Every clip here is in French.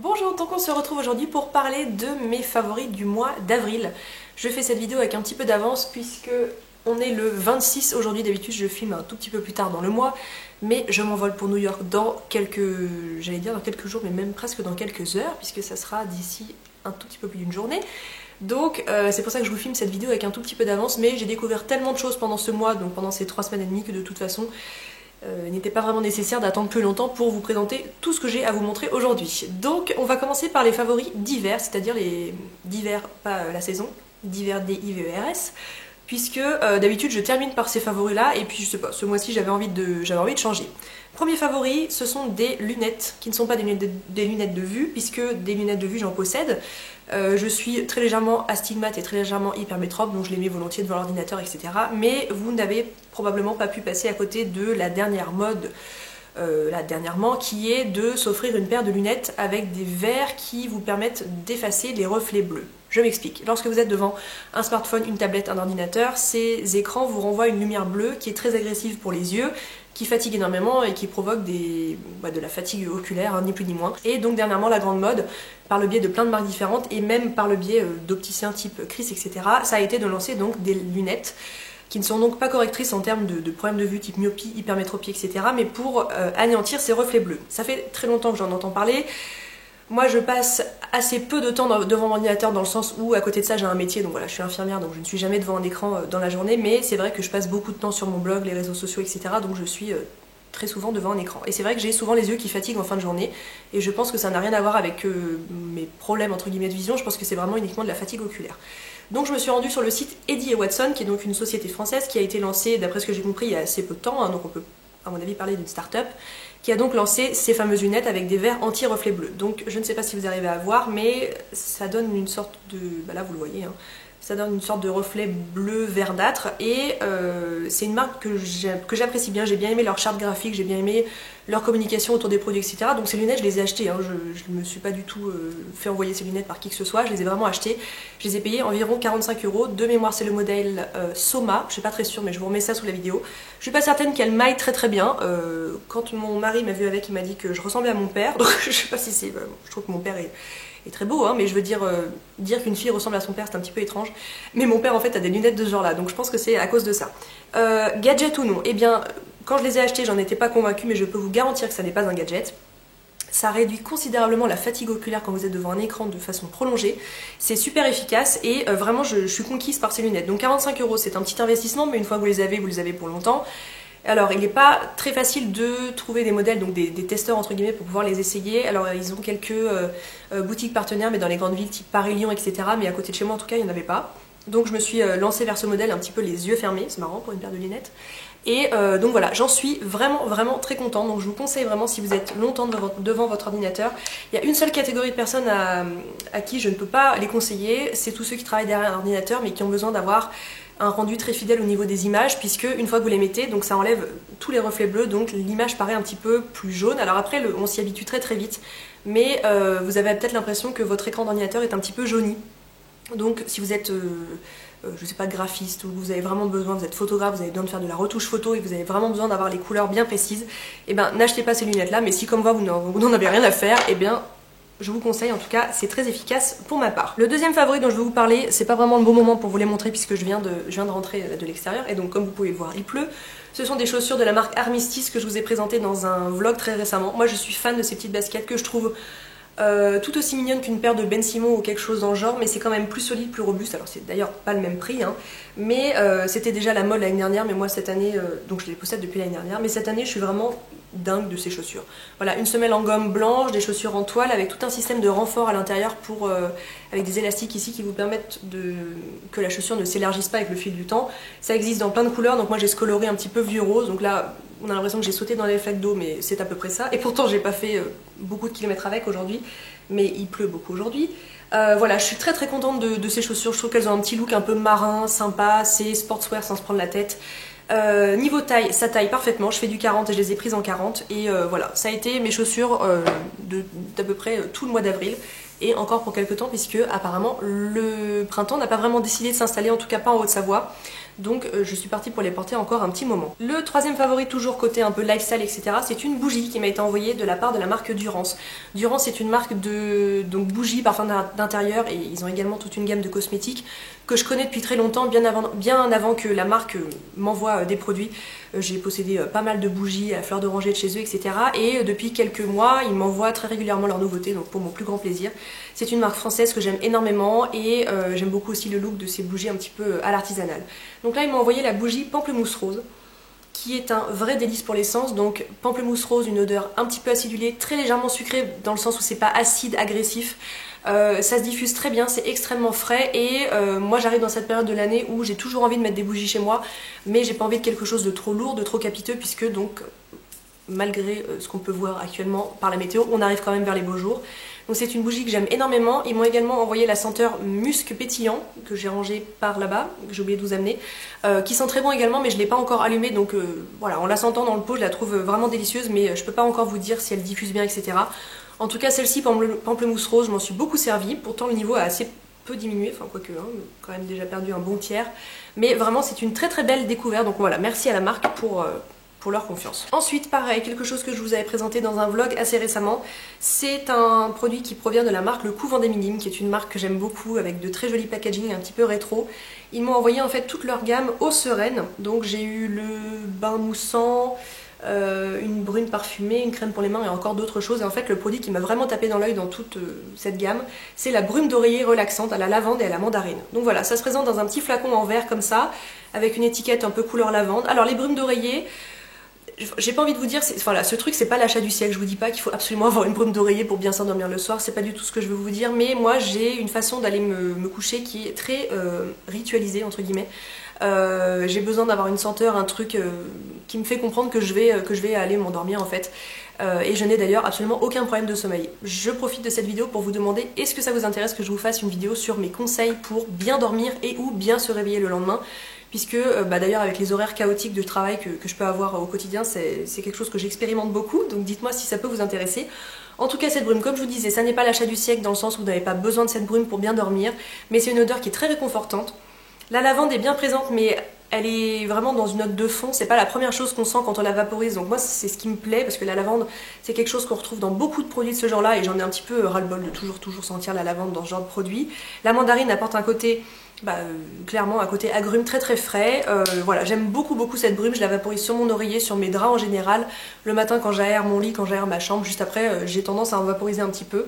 Bonjour, donc on se retrouve aujourd'hui pour parler de mes favoris du mois d'avril. Je fais cette vidéo avec un petit peu d'avance puisque on est le 26 aujourd'hui. D'habitude je filme un tout petit peu plus tard dans le mois, mais je m'envole pour New York dans dans quelques jours, mais même presque dans quelques heures, puisque ça sera d'ici un tout petit peu plus d'une journée. Donc c'est pour ça que je vous filme cette vidéo avec un tout petit peu d'avance, mais j'ai découvert tellement de choses pendant ce mois, donc pendant ces 3 semaines et demie, que de toute façon il n'était pas vraiment nécessaire d'attendre plus longtemps pour vous présenter tout ce que j'ai à vous montrer aujourd'hui. Donc on va commencer par les favoris d'hiver, c'est-à-dire les d'hiver, pas la saison, d'hiver D-I-V-E-R-S, puisque d'habitude je termine par ces favoris là, et puis je sais pas, ce mois-ci j'avais envie de changer. Premier favori, ce sont des lunettes, qui ne sont pas des lunettes de vue, puisque des lunettes de vue j'en possède. Je suis très légèrement astigmate et très légèrement hypermétrope, donc je les mets volontiers devant l'ordinateur, etc. Mais vous n'avez probablement pas pu passer à côté de la dernière mode, dernièrement, qui est de s'offrir une paire de lunettes avec des verres qui vous permettent d'effacer les reflets bleus. Je m'explique. Lorsque vous êtes devant un smartphone, une tablette, un ordinateur, ces écrans vous renvoient une lumière bleue qui est très agressive pour les yeux, qui fatigue énormément et qui provoque de la fatigue oculaire, hein, ni plus ni moins. Et donc dernièrement, la grande mode, par le biais de plein de marques différentes et même par le biais d'opticiens type Chris, etc., ça a été de lancer donc des lunettes qui ne sont donc pas correctrices en termes de problèmes de vue type myopie, hypermétropie, etc., mais pour anéantir ces reflets bleus. Ça fait très longtemps que j'en entends parler. Moi je passe assez peu de temps devant mon ordinateur, dans le sens où à côté de ça j'ai un métier, donc voilà, je suis infirmière, donc je ne suis jamais devant un écran dans la journée, mais c'est vrai que je passe beaucoup de temps sur mon blog, les réseaux sociaux, etc., donc je suis très souvent devant un écran. Et c'est vrai que j'ai souvent les yeux qui fatiguent en fin de journée, et je pense que ça n'a rien à voir avec mes problèmes entre guillemets de vision, je pense que c'est vraiment uniquement de la fatigue oculaire. Donc je me suis rendue sur le site Eddy & Watson, qui est donc une société française qui a été lancée, d'après ce que j'ai compris, il y a assez peu de temps, hein, donc on peut à mon avis parler d'une start-up, qui a donc lancé ces fameuses lunettes avec des verres anti-reflets bleus. Donc je ne sais pas si vous arrivez à voir, mais ça donne une sorte de... là vous le voyez, hein, ça donne une sorte de reflet bleu verdâtre, et c'est une marque que j'apprécie bien. J'ai bien aimé leur charte graphique, j'ai bien aimé leur communication autour des produits, etc. Donc ces lunettes je les ai achetées, hein. Je ne me suis pas du tout fait envoyer ces lunettes par qui que ce soit, je les ai vraiment achetées, je les ai payées environ 45 €, de mémoire c'est le modèle Soma, je suis pas très sûre mais je vous remets ça sous la vidéo. Je suis pas certaine qu'elles maillent très bien, quand mon mari m'a vu avec, il m'a dit que je ressemblais à mon père, donc je sais pas si c'est... je trouve que mon père est très beau, hein, mais je veux dire, dire qu'une fille ressemble à son père, c'est un petit peu étrange. Mais mon père, en fait, a des lunettes de ce genre-là, donc je pense que c'est à cause de ça. Gadget ou non, eh bien, quand je les ai achetées, j'en étais pas convaincue, mais je peux vous garantir que ça n'est pas un gadget. Ça réduit considérablement la fatigue oculaire quand vous êtes devant un écran de façon prolongée. C'est super efficace, et vraiment, je suis conquise par ces lunettes. Donc 45 €, c'est un petit investissement, mais une fois que vous les avez pour longtemps. Alors il n'est pas très facile de trouver des modèles, donc des testeurs entre guillemets, pour pouvoir les essayer. Alors ils ont quelques boutiques partenaires, mais dans les grandes villes type Paris, Lyon, etc. Mais à côté de chez moi en tout cas il n'y en avait pas. Donc je me suis lancée vers ce modèle un petit peu les yeux fermés, c'est marrant pour une paire de lunettes. Et donc voilà, j'en suis vraiment très contente. Donc je vous conseille vraiment, si vous êtes longtemps devant votre ordinateur, il y a une seule catégorie de personnes à qui je ne peux pas les conseiller, c'est tous ceux qui travaillent derrière un ordinateur mais qui ont besoin d'avoir un rendu très fidèle au niveau des images, puisque une fois que vous les mettez, donc ça enlève tous les reflets bleus, donc l'image paraît un petit peu plus jaune. Alors après on s'y habitue très vite, mais vous avez peut-être l'impression que votre écran d'ordinateur est un petit peu jauni. Donc si vous êtes je sais pas, graphiste, ou vous avez vraiment besoin, vous êtes photographe, vous avez besoin de faire de la retouche photo et vous avez vraiment besoin d'avoir les couleurs bien précises, et ben n'achetez pas ces lunettes là. Mais si comme moi vous n'en avez rien à faire, et bien je vous conseille, en tout cas c'est très efficace pour ma part. Le deuxième favori dont je vais vous parler, c'est pas vraiment le bon moment pour vous les montrer puisque je viens de rentrer de l'extérieur, et donc comme vous pouvez le voir il pleut. Ce sont des chaussures de la marque Armistice que je vous ai présentées dans un vlog très récemment. Moi je suis fan de ces petites baskets que je trouve tout aussi mignonne qu'une paire de Ben Simon ou quelque chose dans le genre, mais c'est quand même plus solide, plus robuste. Alors c'est d'ailleurs pas le même prix, hein, mais c'était déjà la mode l'année dernière, mais moi cette année, donc je les possède depuis l'année dernière, mais cette année je suis vraiment dingue de ces chaussures. Voilà, une semelle en gomme blanche, des chaussures en toile avec tout un système de renfort à l'intérieur pour avec des élastiques ici qui vous permettent que la chaussure ne s'élargisse pas avec le fil du temps. Ça existe dans plein de couleurs, donc moi j'ai ce coloré un petit peu vieux rose, donc là on a l'impression que j'ai sauté dans les flaques d'eau, mais c'est à peu près ça. Et pourtant j'ai pas fait beaucoup de kilomètres avec aujourd'hui, mais il pleut beaucoup aujourd'hui. Voilà, je suis très contente de ces chaussures. Je trouve qu'elles ont un petit look un peu marin, sympa, c'est sportswear sans se prendre la tête. Niveau taille, ça taille parfaitement, je fais du 40 et je les ai prises en 40, et voilà, ça a été mes chaussures d'à peu près tout le mois d'avril. et encore pour quelques temps puisque apparemment le printemps n'a pas vraiment décidé de s'installer, en tout cas pas en Haute-Savoie. Donc je suis partie pour les porter encore un petit moment. Le troisième favori, toujours côté un peu lifestyle, etc., c'est une bougie qui m'a été envoyée de la part de la marque Durance. Durance est une marque de bougies, parfums d'intérieur, et ils ont également toute une gamme de cosmétiques que je connais depuis très longtemps, bien avant que la marque m'envoie des produits. J'ai possédé pas mal de bougies à fleurs d'oranger de chez eux, etc. Et depuis quelques mois, ils m'envoient très régulièrement leurs nouveautés, donc pour mon plus grand plaisir. C'est une marque française que j'aime énormément et j'aime beaucoup aussi le look de ces bougies un petit peu à l'artisanal. Donc là, ils m'ont envoyé la bougie Pamplemousse Rose, qui est un vrai délice pour l'essence. Donc pamplemousse rose, une odeur un petit peu acidulée, très légèrement sucrée dans le sens où c'est pas acide, agressif. Ça se diffuse très bien, c'est extrêmement frais et moi j'arrive dans cette période de l'année où j'ai toujours envie de mettre des bougies chez moi, mais j'ai pas envie de quelque chose de trop lourd, de trop capiteux, puisque donc malgré ce qu'on peut voir actuellement par la météo, on arrive quand même vers les beaux jours. Donc c'est une bougie que j'aime énormément. Ils m'ont également envoyé la senteur musc pétillant que j'ai rangée par là-bas, que j'ai oublié de vous amener, qui sent très bon également, mais je ne l'ai pas encore allumée, donc voilà, en la sentant dans le pot, je la trouve vraiment délicieuse, mais je peux pas encore vous dire si elle diffuse bien, etc. En tout cas, celle-ci, Pamplemousse Rose, je m'en suis beaucoup servi. Pourtant, le niveau a assez peu diminué, enfin quoique, hein, quand même déjà perdu un bon tiers. Mais vraiment, c'est une très très belle découverte. Donc voilà, merci à la marque pour leur confiance. Ensuite, pareil, quelque chose que je vous avais présenté dans un vlog assez récemment, c'est un produit qui provient de la marque Le Couvent des Minimes, qui est une marque que j'aime beaucoup, avec de très jolis packaging un petit peu rétro. Ils m'ont envoyé en fait toute leur gamme eau sereine, donc j'ai eu le bain moussant, une brune parfumée, une crème pour les mains et encore d'autres choses. Et en fait, le produit qui m'a vraiment tapé dans l'œil dans toute cette gamme, c'est la brume d'oreiller relaxante à la lavande et à la mandarine. Donc voilà, ça se présente dans un petit flacon en verre comme ça, avec une étiquette un peu couleur lavande. Alors les brumes d'oreiller, j'ai pas envie de vous dire, voilà, ce truc c'est pas l'achat du siècle, je vous dis pas qu'il faut absolument avoir une brume d'oreiller pour bien s'endormir le soir, c'est pas du tout ce que je veux vous dire, mais moi j'ai une façon d'aller me coucher qui est très ritualisée entre guillemets. J'ai besoin d'avoir une senteur, un truc qui me fait comprendre que je vais aller m'endormir en fait. Et je n'ai d'ailleurs absolument aucun problème de sommeil. Je profite de cette vidéo pour vous demander, est-ce que ça vous intéresse que je vous fasse une vidéo sur mes conseils pour bien dormir et ou bien se réveiller le lendemain, puisque d'ailleurs avec les horaires chaotiques de travail que je peux avoir au quotidien, c'est quelque chose que j'expérimente beaucoup, donc dites-moi si ça peut vous intéresser. En tout cas, cette brume, comme je vous disais, ça n'est pas l'achat du siècle dans le sens où vous n'avez pas besoin de cette brume pour bien dormir, mais c'est une odeur qui est très réconfortante. La lavande est bien présente, mais elle est vraiment dans une note de fond, c'est pas la première chose qu'on sent quand on la vaporise, donc moi c'est ce qui me plaît, parce que la lavande c'est quelque chose qu'on retrouve dans beaucoup de produits de ce genre là, et j'en ai un petit peu ras-le-bol de toujours sentir la lavande dans ce genre de produit. La mandarine apporte un côté, clairement un côté agrume très très frais, voilà, j'aime beaucoup cette brume, je la vaporise sur mon oreiller, sur mes draps en général, le matin quand j'aère mon lit, quand j'aère ma chambre, juste après j'ai tendance à en vaporiser un petit peu.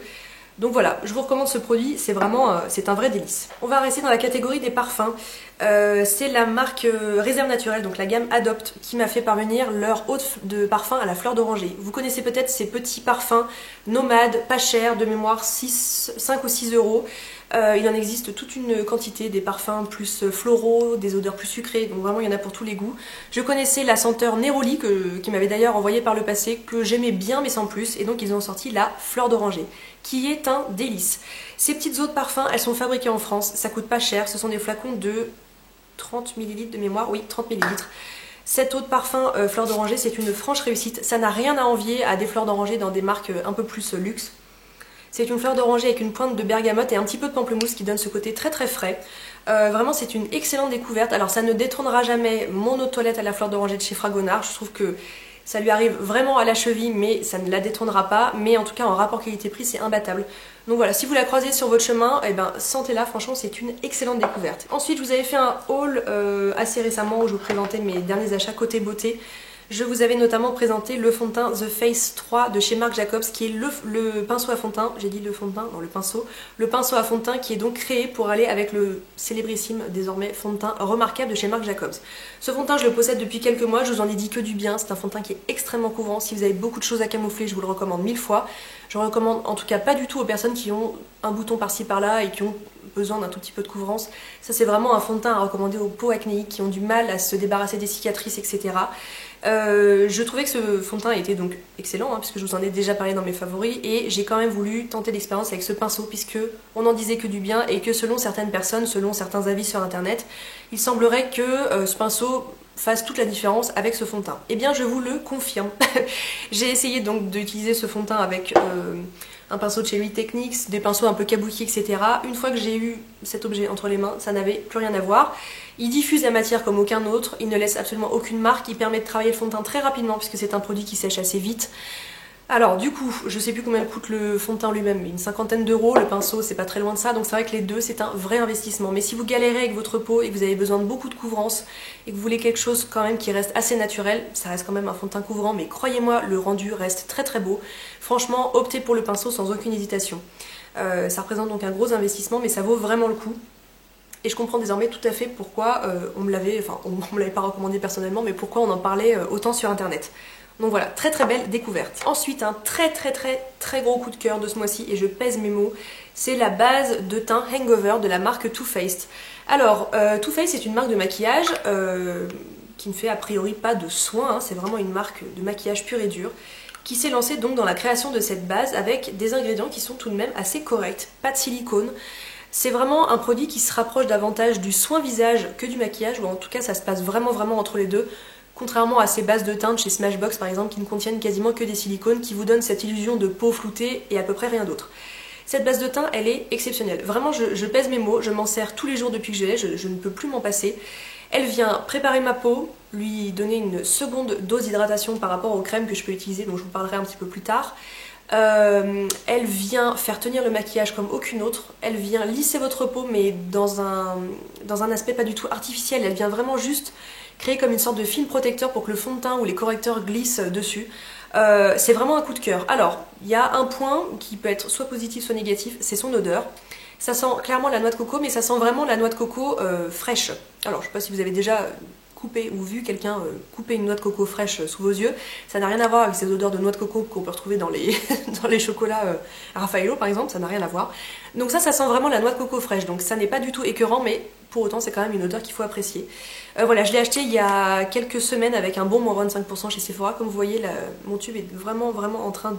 Donc voilà, je vous recommande ce produit, c'est vraiment, c'est un vrai délice. On va rester dans la catégorie des parfums. C'est la marque Réserve Naturelle, donc la gamme Adopt, qui m'a fait parvenir leur eau de parfum à la fleur d'oranger. Vous connaissez peut-être ces petits parfums nomades, pas chers, de mémoire 5 ou 6 euros. Il en existe toute une quantité, des parfums plus floraux, des odeurs plus sucrées, donc vraiment il y en a pour tous les goûts. Je connaissais la senteur Neroli, qui m'avait d'ailleurs envoyé par le passé, que j'aimais bien mais sans plus, et donc ils ont sorti la fleur d'oranger, qui est un délice. Ces petites eaux de parfum, elles sont fabriquées en France, ça coûte pas cher, ce sont des flacons de 30 ml de mémoire, oui 30 ml. Cette eau de parfum fleur d'oranger, c'est une franche réussite, ça n'a rien à envier à des fleurs d'oranger dans des marques un peu plus luxe. C'est une fleur d'oranger avec une pointe de bergamote et un petit peu de pamplemousse qui donne ce côté très très frais. Vraiment c'est une excellente découverte. Alors ça ne détrônera jamais mon eau de toilette à la fleur d'oranger de chez Fragonard. Je trouve que ça lui arrive vraiment à la cheville, mais ça ne la détrônera pas. Mais en tout cas en rapport qualité-prix c'est imbattable. Donc voilà, si vous la croisez sur votre chemin, eh ben, sentez-la, franchement c'est une excellente découverte. Ensuite je vous avais fait un haul assez récemment où je vous présentais mes derniers achats côté beauté. Je vous avais notamment présenté le fond de teint The Face 3 de chez Marc Jacobs, qui est le pinceau à fond de teint, j'ai dit le fond de teint, non le pinceau à fond de teint qui est donc créé pour aller avec le célébrissime désormais fond de teint remarquable de chez Marc Jacobs. Ce fond de teint je le possède depuis quelques mois, je vous en ai dit que du bien, c'est un fond de teint qui est extrêmement couvrant, si vous avez beaucoup de choses à camoufler je vous le recommande 1000 fois. Je recommande en tout cas pas du tout aux personnes qui ont un bouton par-ci par-là et qui ont besoin d'un tout petit peu de couvrance. Ça c'est vraiment un fond de teint à recommander aux peaux acnéiques qui ont du mal à se débarrasser des cicatrices, etc. Je trouvais que ce fond de teint était donc excellent, puisque je vous en ai déjà parlé dans mes favoris, et j'ai quand même voulu tenter l'expérience avec ce pinceau, puisque on n'en disait que du bien, et que selon certaines personnes, selon certains avis sur internet, il semblerait que ce pinceau fasse toute la différence avec ce fond de teint. Eh bien je vous le confirme. J'ai essayé donc d'utiliser ce fond de teint avec un pinceau de chez Louis Techniques, des pinceaux un peu kabuki, etc. Une fois que j'ai eu cet objet entre les mains, ça n'avait plus rien à voir. Il diffuse la matière comme aucun autre, il ne laisse absolument aucune marque, il permet de travailler le fond de teint très rapidement puisque c'est un produit qui sèche assez vite. Alors du coup, je sais plus combien coûte le fond de teint lui-même, mais une cinquantaine d'euros, le pinceau c'est pas très loin de ça, donc c'est vrai que les deux c'est un vrai investissement. Mais si vous galérez avec votre peau et que vous avez besoin de beaucoup de couvrance et que vous voulez quelque chose quand même qui reste assez naturel, ça reste quand même un fond de teint couvrant, mais croyez-moi, le rendu reste très très beau. Franchement, optez pour le pinceau sans aucune hésitation. Ça représente donc un gros investissement, mais ça vaut vraiment le coup. Et je comprends désormais tout à fait pourquoi on me l'avait pas recommandé personnellement, mais pourquoi on en parlait autant sur internet. Donc voilà, très très belle découverte. Ensuite, un très gros coup de cœur de ce mois-ci, et je pèse mes mots, c'est la base de teint Hangover de la marque Too Faced. Alors, Too Faced c'est une marque de maquillage qui ne fait a priori pas de soins, hein, c'est vraiment une marque de maquillage pur et dur, qui s'est lancée donc dans la création de cette base avec des ingrédients qui sont tout de même assez corrects. Pas de silicone. C'est vraiment un produit qui se rapproche davantage du soin visage que du maquillage, ou en tout cas ça se passe vraiment entre les deux. Contrairement à ces bases de teinte chez Smashbox par exemple qui ne contiennent quasiment que des silicones qui vous donnent cette illusion de peau floutée et à peu près rien d'autre. Cette base de teint elle est exceptionnelle. Vraiment je pèse mes mots, je m'en sers tous les jours depuis que je l'ai, je ne peux plus m'en passer. Elle vient préparer ma peau, lui donner une seconde dose d'hydratation par rapport aux crèmes que je peux utiliser, dont je vous parlerai un petit peu plus tard. Elle vient faire tenir le maquillage comme aucune autre, elle vient lisser votre peau mais dans un aspect pas du tout artificiel, elle vient vraiment juste créer comme une sorte de film protecteur pour que le fond de teint ou les correcteurs glissent dessus. C'est vraiment un coup de cœur. Alors, il y a un point qui peut être soit positif soit négatif, c'est son odeur. Ça sent clairement la noix de coco, mais ça sent vraiment la noix de coco fraîche. Alors, je ne sais pas si vous avez déjà coupé ou vu quelqu'un couper une noix de coco fraîche sous vos yeux. Ça n'a rien à voir avec ces odeurs de noix de coco qu'on peut retrouver dans les, dans les chocolats Raffaello par exemple, ça n'a rien à voir. Donc ça sent vraiment la noix de coco fraîche, donc ça n'est pas du tout écœurant, mais pour autant c'est quand même une odeur qu'il faut apprécier. Voilà, je l'ai acheté il y a quelques semaines avec un bon moins 25% chez Sephora. Comme vous voyez, mon tube est vraiment en train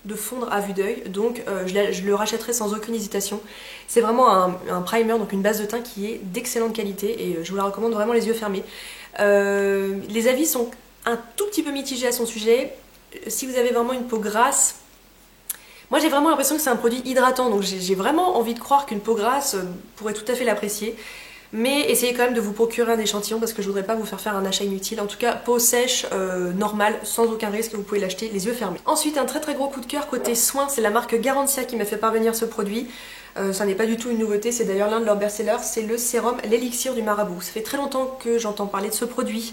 de fondre à vue d'œil, donc je le rachèterai sans aucune hésitation. C'est vraiment un primer, donc une base de teint qui est d'excellente qualité et je vous la recommande vraiment les yeux fermés. Les avis sont un tout petit peu mitigés à son sujet. Si vous avez vraiment une peau grasse, moi j'ai vraiment l'impression que c'est un produit hydratant, donc j'ai vraiment envie de croire qu'une peau grasse pourrait tout à fait l'apprécier. Mais essayez quand même de vous procurer un échantillon parce que je voudrais pas vous faire un achat inutile. En tout cas, peau sèche, normale, sans aucun risque, vous pouvez l'acheter les yeux fermés. Ensuite, un très gros coup de cœur côté soins, c'est la marque Garancia qui m'a fait parvenir ce produit. Ça n'est pas du tout une nouveauté, c'est d'ailleurs l'un de leurs best-sellers, c'est le sérum l'élixir du marabout. Ça fait très longtemps que j'entends parler de ce produit.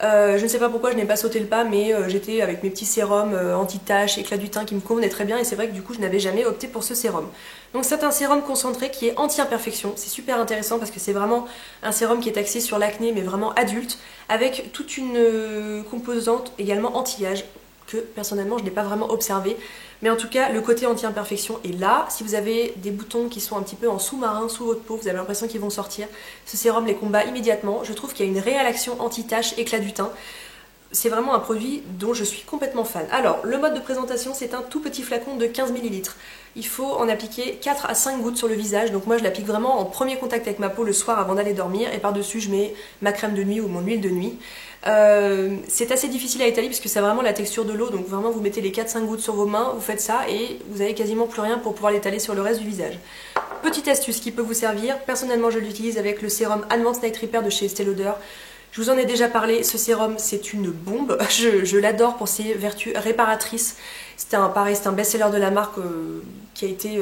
Je ne sais pas pourquoi je n'ai pas sauté le pas, mais j'étais avec mes petits sérums anti-taches, éclat du teint qui me convenaient très bien, et c'est vrai que du coup je n'avais jamais opté pour ce sérum. Donc c'est un sérum concentré qui est anti-imperfection, c'est super intéressant parce que c'est vraiment un sérum qui est axé sur l'acné mais vraiment adulte, avec toute une composante également anti-âge que personnellement je n'ai pas vraiment observé. Mais en tout cas, le côté anti-imperfection est là. Si vous avez des boutons qui sont un petit peu en sous-marin, sous votre peau, vous avez l'impression qu'ils vont sortir, ce sérum les combat immédiatement. Je trouve qu'il y a une réelle action anti-tache, éclat du teint. C'est vraiment un produit dont je suis complètement fan. Alors, le mode de présentation, c'est un tout petit flacon de 15 ml. Il faut en appliquer 4 à 5 gouttes sur le visage. Donc moi, je l'applique vraiment en premier contact avec ma peau le soir avant d'aller dormir. Et par-dessus, je mets ma crème de nuit ou mon huile de nuit. C'est assez difficile à étaler puisque c'est vraiment la texture de l'eau. Donc vraiment, vous mettez les 4-5 gouttes sur vos mains, vous faites ça et vous avez quasiment plus rien pour pouvoir l'étaler sur le reste du visage. Petite astuce qui peut vous servir. Personnellement, je l'utilise avec le sérum Advanced Night Repair de chez Estée Lauder. Je vous en ai déjà parlé, ce sérum c'est une bombe, je l'adore pour ses vertus réparatrices. C'est un best-seller de la marque qui a été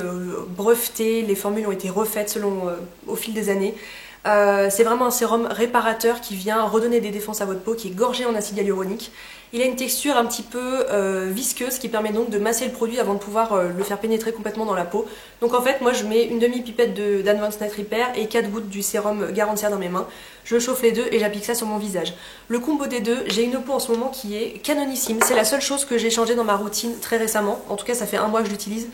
breveté, les formules ont été refaites au fil des années. C'est vraiment un sérum réparateur qui vient redonner des défenses à votre peau, qui est gorgé en acide hyaluronique. Il a une texture un petit peu visqueuse qui permet donc de masser le produit avant de pouvoir le faire pénétrer complètement dans la peau. Donc en fait, moi je mets une demi-pipette d'Advanced Night Repair et 4 gouttes du sérum Garancia dans mes mains. Je chauffe les deux et j'applique ça sur mon visage. Le combo des deux, j'ai une peau en ce moment qui est canonissime. C'est la seule chose que j'ai changée dans ma routine très récemment. En tout cas, ça fait un mois que je l'utilise.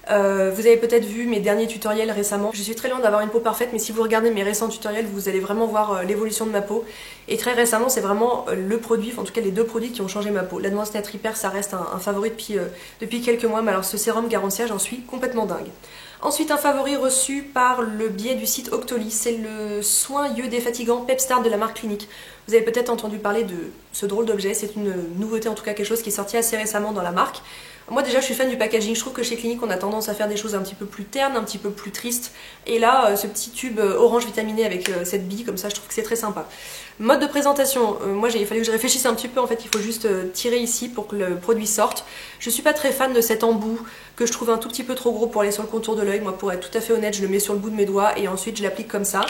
Vous avez peut-être vu mes derniers tutoriels récemment. Je suis très loin d'avoir une peau parfaite, mais si vous regardez mes récents tutoriels, vous allez vraiment voir l'évolution de ma peau. Et très récemment, c'est vraiment le produit, en tout cas les deux produits qui ont changé ma peau. l'Advanced Night Repair, ça reste un favori depuis quelques mois, mais alors ce sérum Garancia, j'en suis complètement dingue. Ensuite, un favori reçu par le biais du site Octoly, c'est le soin yeux défatigant Pepstart de la marque Clinique. Vous avez peut-être entendu parler de ce drôle d'objet, c'est une nouveauté, en tout cas quelque chose qui est sorti assez récemment dans la marque. Moi déjà je suis fan du packaging, je trouve que chez Clinique on a tendance à faire des choses un petit peu plus ternes, un petit peu plus tristes. Et là ce petit tube orange vitaminé avec cette bille comme ça, je trouve que c'est très sympa. Mode de présentation, moi il fallait que je réfléchisse un petit peu, en fait il faut juste tirer ici pour que le produit sorte. Je suis pas très fan de cet embout que je trouve un tout petit peu trop gros pour aller sur le contour de l'œil. Moi pour être tout à fait honnête, je le mets sur le bout de mes doigts et ensuite je l'applique comme ça.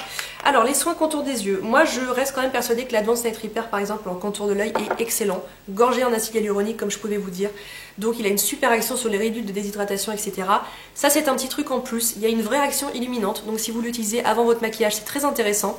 Alors les soins contour des yeux, moi je reste quand même persuadée que l'Advanced Night Repair par exemple en contour de l'œil est excellent. Gorgé en acide hyaluronique comme je pouvais vous dire. Donc il a une super action sur les ridules de déshydratation, etc. Ça c'est un petit truc en plus, il y a une vraie action illuminante, donc si vous l'utilisez avant votre maquillage c'est très intéressant.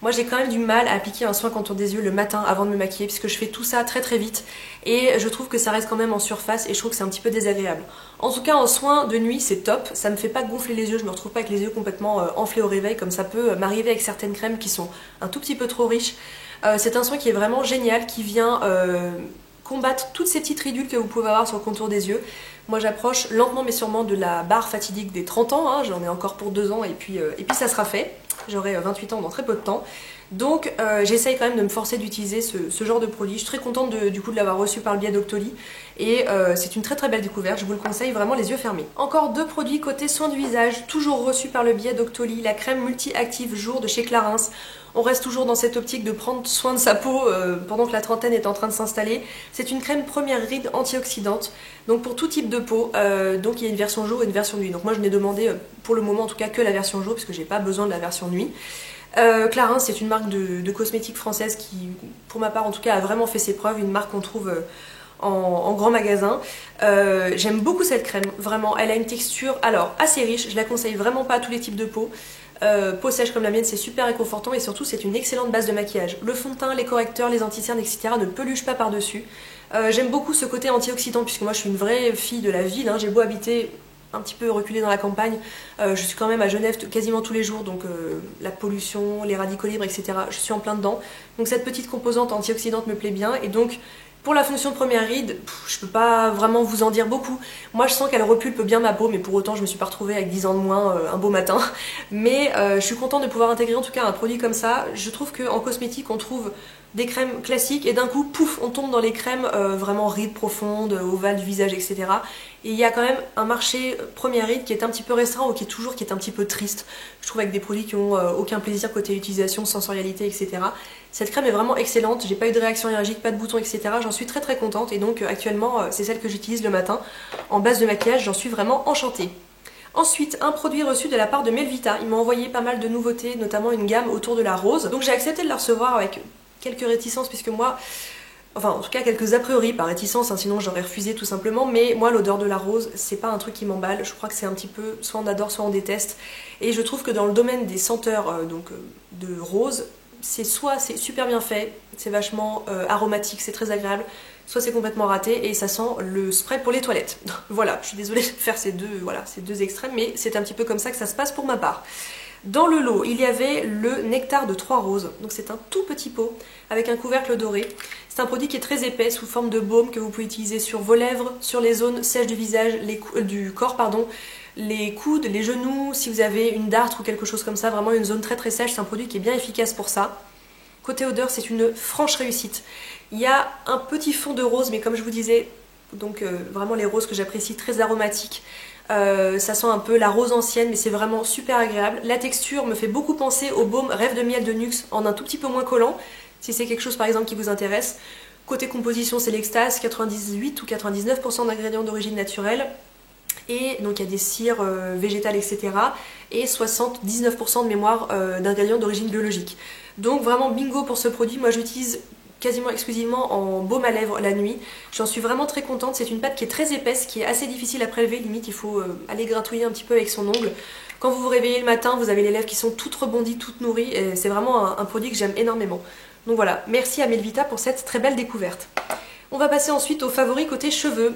Moi j'ai quand même du mal à appliquer un soin contour des yeux le matin avant de me maquiller puisque je fais tout ça très très vite et je trouve que ça reste quand même en surface et je trouve que c'est un petit peu désagréable. En tout cas en soin de nuit c'est top, ça me fait pas gonfler les yeux, je me retrouve pas avec les yeux complètement enflés au réveil comme ça peut m'arriver avec certaines crèmes qui sont un tout petit peu trop riches. C'est un soin qui est vraiment génial, qui vient combattre toutes ces petites ridules que vous pouvez avoir sur le contour des yeux. Moi j'approche lentement mais sûrement de la barre fatidique des 30 ans, hein. J'en ai encore pour 2 ans et puis ça sera fait. J'aurai 28 ans dans très peu de temps. Donc j'essaye quand même de me forcer d'utiliser ce genre de produit. Je suis très contente du coup de l'avoir reçu par le biais d'Octoly. Et c'est une très très belle découverte, je vous le conseille vraiment les yeux fermés. Encore 2 produits côté soins du visage, toujours reçus par le biais d'Octoly. La crème multi-active jour de chez Clarins. On reste toujours dans cette optique de prendre soin de sa peau pendant que la trentaine est en train de s'installer. C'est une crème première ride antioxydante, donc pour tout type de peau. Donc il y a une version jour et une version nuit. Donc moi je n'ai demandé pour le moment en tout cas que la version jour parce que j'ai pas besoin de la version nuit. Clarins c'est une marque de cosmétiques française qui pour ma part en tout cas a vraiment fait ses preuves, une marque qu'on trouve en grand magasin. J'aime beaucoup cette crème, vraiment, elle a une texture alors assez riche, je la conseille vraiment pas à tous les types de peau. Peau sèche comme la mienne c'est super réconfortant et surtout c'est une excellente base de maquillage. Le fond de teint, les correcteurs, les anti-cernes etc ne peluchent pas par dessus. J'aime beaucoup ce côté antioxydant puisque moi je suis une vraie fille de la ville, hein. J'ai beau habiter un petit peu reculée dans la campagne, je suis quand même à Genève quasiment tous les jours, donc la pollution, les radicaux libres etc je suis en plein dedans. Donc cette petite composante antioxydante me plaît bien et donc pour la fonction première ride, je peux pas vraiment vous en dire beaucoup. Moi je sens qu'elle repulpe bien ma peau, mais pour autant je me suis pas retrouvée avec 10 ans de moins un beau matin. Mais je suis contente de pouvoir intégrer en tout cas un produit comme ça. Je trouve qu'en cosmétique on trouve des crèmes classiques et d'un coup pouf on tombe dans les crèmes vraiment rides profondes, ovales du visage etc. Et il y a quand même un marché première ride qui est un petit peu restreint ou qui est un petit peu triste. Je trouve avec des produits qui ont aucun plaisir côté utilisation, sensorialité etc. Cette crème est vraiment excellente, j'ai pas eu de réaction allergique, pas de boutons etc. J'en suis très très contente et donc actuellement c'est celle que j'utilise le matin en base de maquillage, j'en suis vraiment enchantée. Ensuite, un produit reçu de la part de Melvita, ils m'ont envoyé pas mal de nouveautés, notamment une gamme autour de la rose. Donc j'ai accepté de la recevoir avec quelques réticences puisque moi, enfin en tout cas quelques a priori, par réticence, hein, sinon j'aurais refusé tout simplement, mais moi l'odeur de la rose c'est pas un truc qui m'emballe, je crois que c'est un petit peu soit on adore soit on déteste et je trouve que dans le domaine des senteurs de rose, soit c'est super bien fait, c'est vachement aromatique, c'est très agréable, soit c'est complètement raté et ça sent le spray pour les toilettes. Voilà, je suis désolée de faire ces deux extrêmes, mais c'est un petit peu comme ça que ça se passe pour ma part. Dans le lot, il y avait le nectar de 3 roses, donc c'est un tout petit pot avec un couvercle doré. C'est un produit qui est très épais sous forme de baume que vous pouvez utiliser sur vos lèvres, sur les zones sèches du visage, du corps pardon, les coudes, les genoux, si vous avez une dartre ou quelque chose comme ça, vraiment une zone très très sèche, c'est un produit qui est bien efficace pour ça. Côté odeur, c'est une franche réussite. Il y a un petit fond de rose, mais comme je vous disais, donc vraiment les roses que j'apprécie, très aromatiques. Ça sent un peu la rose ancienne, mais c'est vraiment super agréable. La texture me fait beaucoup penser au baume Rêve de miel de Nuxe, en un tout petit peu moins collant, si c'est quelque chose par exemple qui vous intéresse. Côté composition, c'est l'extase, 98 ou 99% d'ingrédients d'origine naturelle. Et donc il y a des cires végétales, etc. Et 79% de mémoire d'ingrédients d'origine biologique. Donc vraiment bingo pour ce produit, moi j'utilise quasiment exclusivement en baume à lèvres la nuit. J'en suis vraiment très contente, c'est une pâte qui est très épaisse, qui est assez difficile à prélever, limite il faut aller gratouiller un petit peu avec son ongle. Quand vous vous réveillez le matin, vous avez les lèvres qui sont toutes rebondies, toutes nourries, et c'est vraiment un produit que j'aime énormément. Donc voilà, merci à Melvita pour cette très belle découverte. On va passer ensuite aux favoris côté cheveux.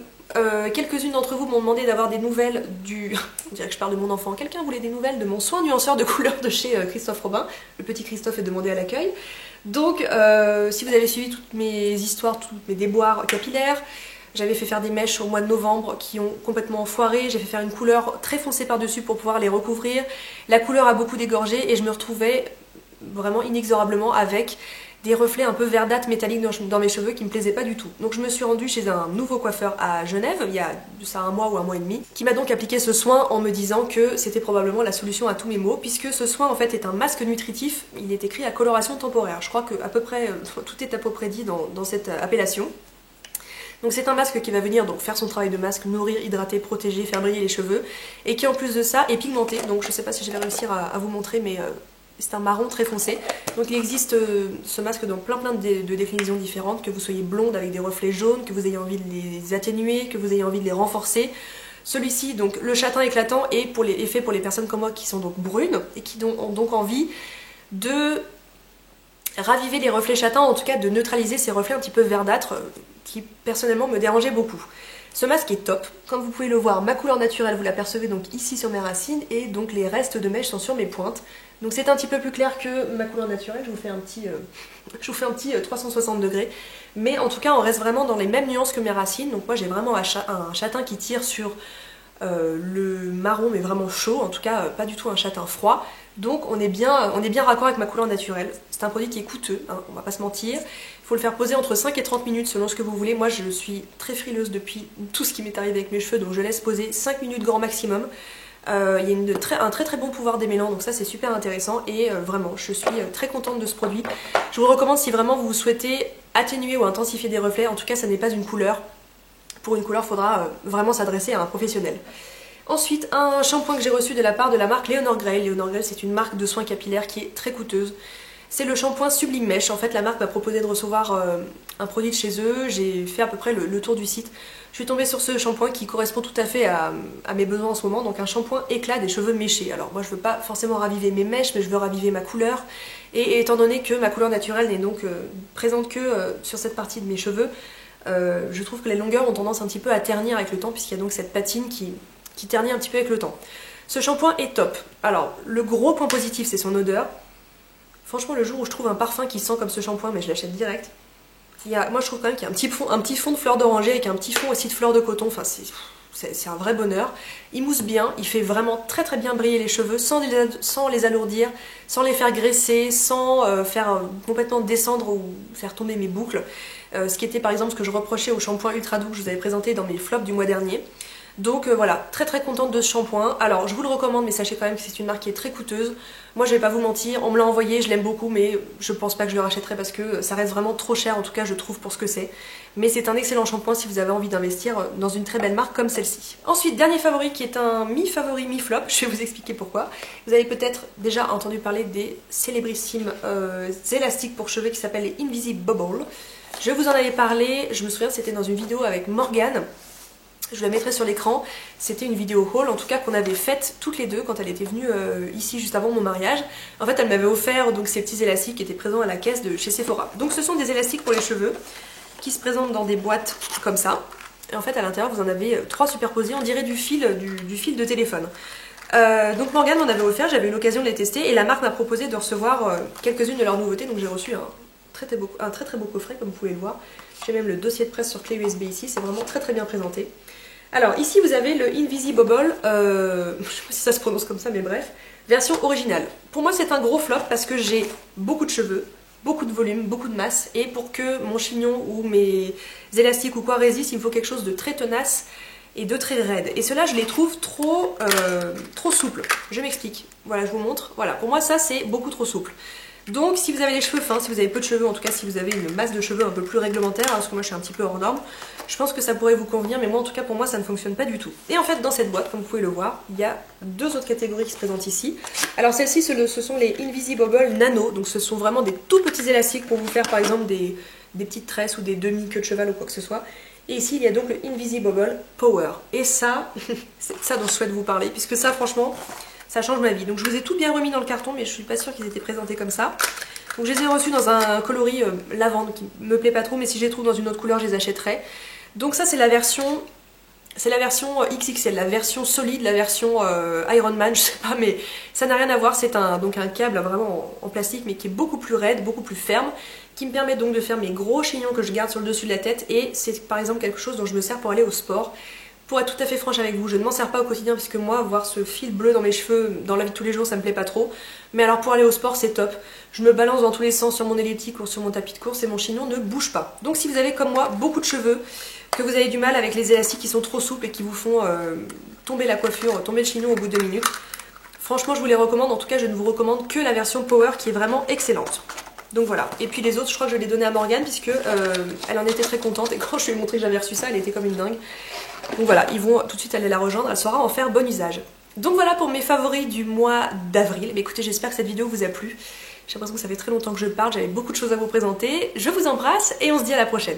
Quelques-unes d'entre vous m'ont demandé d'avoir des nouvelles du... On dirait que je parle de mon enfant. Quelqu'un voulait des nouvelles de mon soin nuanceur de couleur de chez Christophe Robin. Le petit Christophe est demandé à l'accueil. Donc si vous avez suivi toutes mes histoires, tous mes déboires capillaires, j'avais fait faire des mèches au mois de novembre qui ont complètement foiré. J'ai fait faire une couleur très foncée par-dessus pour pouvoir les recouvrir. La couleur a beaucoup dégorgé et je me retrouvais vraiment inexorablement avec des reflets un peu verdâtres métalliques dans mes cheveux qui me plaisaient pas du tout. Donc je me suis rendue chez un nouveau coiffeur à Genève, il y a ça un mois ou un mois et demi, qui m'a donc appliqué ce soin en me disant que c'était probablement la solution à tous mes maux, puisque ce soin en fait est un masque nutritif, il est écrit à coloration temporaire. Je crois que à peu près, tout est à peu près dit dans cette appellation. Donc c'est un masque qui va venir donc faire son travail de masque, nourrir, hydrater, protéger, faire briller les cheveux, et qui en plus de ça est pigmenté. Donc je sais pas si je vais réussir à vous montrer, mais c'est un marron très foncé. Donc il existe ce masque dans plein de déclinaisons différentes, que vous soyez blonde avec des reflets jaunes, que vous ayez envie de les atténuer, que vous ayez envie de les renforcer. Celui-ci, donc le châtain éclatant, est fait pour les personnes comme moi qui sont donc brunes et qui ont donc envie de raviver les reflets châtains, en tout cas de neutraliser ces reflets un petit peu verdâtres qui personnellement me dérangeaient beaucoup. Ce masque est top, comme vous pouvez le voir, ma couleur naturelle vous l'apercevez donc ici sur mes racines et donc les restes de mèches sont sur mes pointes. Donc c'est un petit peu plus clair que ma couleur naturelle, je vous fais un petit 360 degrés. Mais en tout cas on reste vraiment dans les mêmes nuances que mes racines, donc moi j'ai vraiment un châtain qui tire sur le marron mais vraiment chaud, en tout cas pas du tout un châtain froid. Donc on est bien raccord avec ma couleur naturelle. C'est un produit qui est coûteux, hein, on va pas se mentir. Il faut le faire poser entre 5 et 30 minutes selon ce que vous voulez. Moi je suis très frileuse depuis tout ce qui m'est arrivé avec mes cheveux, donc je laisse poser 5 minutes grand maximum. Il y a un très bon pouvoir démêlant, donc ça c'est super intéressant et vraiment je suis très contente de ce produit. Je vous le recommande si vraiment vous souhaitez atténuer ou intensifier des reflets. En tout cas ça n'est pas une couleur. Pour une couleur il faudra vraiment s'adresser à un professionnel. Ensuite, un shampoing que j'ai reçu de la part de la marque Leonor Grey. Leonor Grey, c'est une marque de soins capillaires qui est très coûteuse. C'est le shampoing Sublime Mèche. En fait, la marque m'a proposé de recevoir un produit de chez eux. J'ai fait à peu près le tour du site. Je suis tombée sur ce shampoing qui correspond tout à fait à mes besoins en ce moment. Donc un shampoing éclat des cheveux méchés. Alors moi, je veux pas forcément raviver mes mèches, mais je veux raviver ma couleur. Et étant donné que ma couleur naturelle n'est donc présente que sur cette partie de mes cheveux, je trouve que les longueurs ont tendance un petit peu à ternir avec le temps, puisqu'il y a donc cette patine qui ternit un petit peu avec le temps. Ce shampoing est top. Alors, le gros point positif, c'est son odeur. Franchement, le jour où je trouve un parfum qui sent comme ce shampoing, mais je l'achète direct. Moi, je trouve quand même qu'il y a un petit fond de fleur d'oranger avec un petit fond aussi de fleur de coton. Enfin, c'est un vrai bonheur. Il mousse bien, il fait vraiment très bien briller les cheveux sans les alourdir, sans les faire graisser, sans faire complètement descendre ou faire tomber mes boucles. Ce qui était par exemple ce que je reprochais au shampoing Ultra Doux que je vous avais présenté dans mes flops du mois dernier. Donc voilà, très contente de ce shampoing. Alors je vous le recommande, mais sachez quand même que c'est une marque qui est très coûteuse. Moi je vais pas vous mentir, on me l'a envoyé, je l'aime beaucoup, mais je pense pas que je le rachèterai parce que ça reste vraiment trop cher, en tout cas je trouve pour ce que c'est. Mais c'est un excellent shampoing si vous avez envie d'investir dans une très belle marque comme celle-ci. Ensuite, dernier favori qui est un mi-favori, mi-flop, je vais vous expliquer pourquoi. Vous avez peut-être déjà entendu parler des célébrissimes élastiques pour cheveux qui s'appellent les Invisible Bubble. Je vous en avais parlé, je me souviens c'était dans une vidéo avec Morgane. Je la mettrai sur l'écran, c'était une vidéo haul en tout cas qu'on avait faite toutes les deux quand elle était venue ici juste avant mon mariage. En fait elle m'avait offert donc ces petits élastiques qui étaient présents à la caisse de chez Sephora. Donc ce sont des élastiques pour les cheveux qui se présentent dans des boîtes comme ça. Et en fait à l'intérieur vous en avez 3 superposés, on dirait du fil de téléphone. Donc Morgane m'en avait offert, j'avais eu l'occasion de les tester et la marque m'a proposé de recevoir quelques-unes de leurs nouveautés. Donc j'ai reçu un très beau coffret comme vous pouvez le voir. J'ai même le dossier de presse sur clé USB ici, c'est vraiment très bien présenté. Alors ici vous avez le Invisible Bubble, je sais pas si ça se prononce comme ça mais bref, version originale. Pour moi c'est un gros flop parce que j'ai beaucoup de cheveux, beaucoup de volume, beaucoup de masse et pour que mon chignon ou mes élastiques ou quoi résistent, il me faut quelque chose de très tenace et de très raide. Et cela je les trouve trop souples. Je m'explique, voilà je vous montre, voilà pour moi ça c'est beaucoup trop souple. Donc si vous avez les cheveux fins, si vous avez peu de cheveux, en tout cas si vous avez une masse de cheveux un peu plus réglementaire, parce que moi je suis un petit peu hors norme, je pense que ça pourrait vous convenir, mais moi en tout cas pour moi ça ne fonctionne pas du tout. Et en fait dans cette boîte, comme vous pouvez le voir, il y a 2 autres catégories qui se présentent ici. Alors celles-ci ce sont les Invisible Bubble Nano, donc ce sont vraiment des tout petits élastiques pour vous faire par exemple des petites tresses ou des demi-queues de cheval ou quoi que ce soit. Et ici il y a donc le Invisible Bubble Power. Et ça, c'est ça dont je souhaite vous parler, puisque ça franchement... ça change ma vie. Donc je vous ai tout bien remis dans le carton, mais je suis pas sûre qu'ils étaient présentés comme ça. Donc je les ai reçus dans un coloris lavande qui me plaît pas trop, mais si je les trouve dans une autre couleur, je les achèterai. Donc ça c'est la version XXL, la version solide, la version Iron Man, je sais pas, mais ça n'a rien à voir. C'est donc un câble vraiment en plastique, mais qui est beaucoup plus raide, beaucoup plus ferme, qui me permet donc de faire mes gros chignons que je garde sur le dessus de la tête. Et c'est par exemple quelque chose dont je me sers pour aller au sport, Pour être tout à fait franche avec vous, je ne m'en sers pas au quotidien puisque moi, voir ce fil bleu dans mes cheveux dans la vie de tous les jours, ça me plaît pas trop. Mais alors pour aller au sport, c'est top. Je me balance dans tous les sens sur mon elliptique ou sur mon tapis de course et mon chignon ne bouge pas. Donc si vous avez comme moi beaucoup de cheveux, que vous avez du mal avec les élastiques qui sont trop souples et qui vous font tomber la coiffure, tomber le chignon au bout de 2 minutes, franchement je vous les recommande. En tout cas je ne vous recommande que la version Power qui est vraiment excellente. Donc voilà, et puis les autres je crois que je les ai donnés à Morgane puisque elle en était très contente et quand je lui ai montré que j'avais reçu ça elle était comme une dingue. Donc voilà, ils vont tout de suite aller la rejoindre, elle saura en faire bon usage. Donc voilà pour mes favoris du mois d'avril. Mais écoutez, j'espère que cette vidéo vous a plu. J'ai l'impression que ça fait très longtemps que je parle, j'avais beaucoup de choses à vous présenter. Je vous embrasse et on se dit à la prochaine.